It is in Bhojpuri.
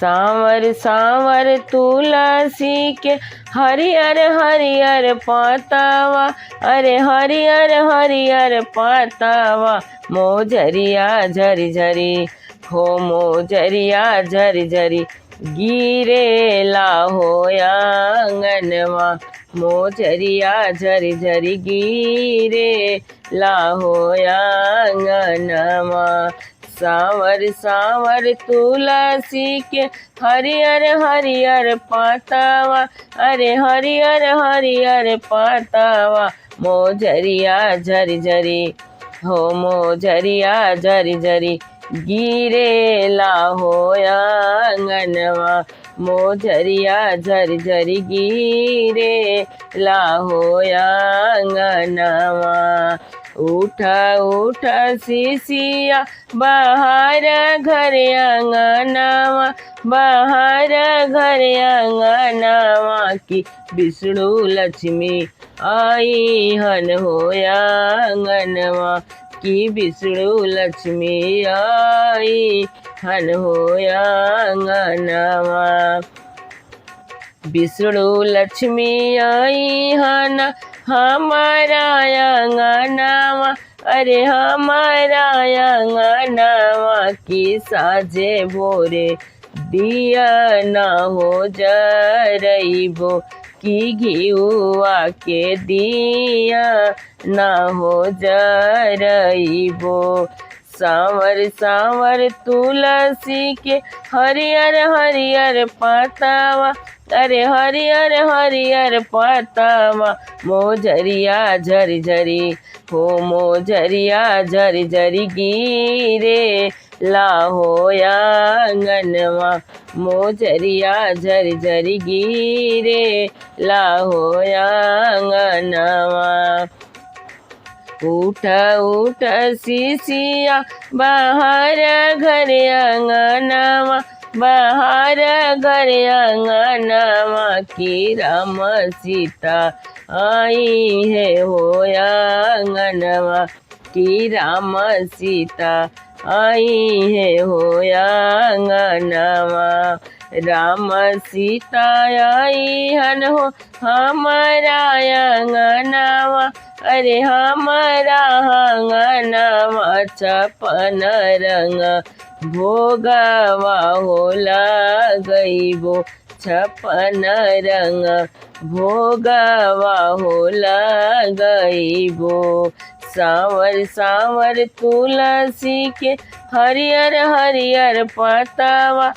सांवर सांवर तुलसी के हरियर हरियर पातावा, अरे हरियर हरियर पातावा। मोजरिया झरी झरी हो मोजरिया झरी झरी गिरे लाहो आंगनवा। मोजरिया झरी झरी गिरे लाहो आंगनवा। सांवर सांवर तुलसी के हरियर हरियर पातावा, अरे हरियर हरियर पातावा। मोजरिया झरी झरी हो मोजरिया झरी झरी गिरे लाहो आंगनवा। मोजरिया झरी झरी गिरे लाहो आंगनवा। उठा उठा सिसिया बाहर घर आंगनवा, बाहर घर आंगनवा। की विष्णु लक्ष्मी आई हन हो आंगनवा, की विष्णु लक्ष्मी आई हन हो आंगनवा। विष्णु लक्ष्मी आई हन हमारा आंगनवा, अरे हमारा आंगनवा। की साजे भोरे दिया ना हो जरइबो, की घिउआ के दिया ना हो जरइबो। सांवर सांवर तुलसी के हरियर हरियर पातावा, अरे हरियर हरियर पातावा। मोजरिया झरी झरी हो मोजरिया झरी झरी गिरे लाहो आंगनवा। मोजरिया झरी झरी गिरे लाहो आंगनवा। उठ उठ सिसिया बाहर घर आंगनवा, बाहर घर आंगनवा। की राम सीता आई है हो आंगनवा, की राम सीता आई है हो आंगनवा। राम सीता आई हन हो हमारा आंगनवा, अरे हमारा आंगनवा। छपन रंग भोगवा होला गईबो, छपन रंग भोगवा होला गईबो। सांवर सांवर तुलसी के हरियर हरियर पातावा,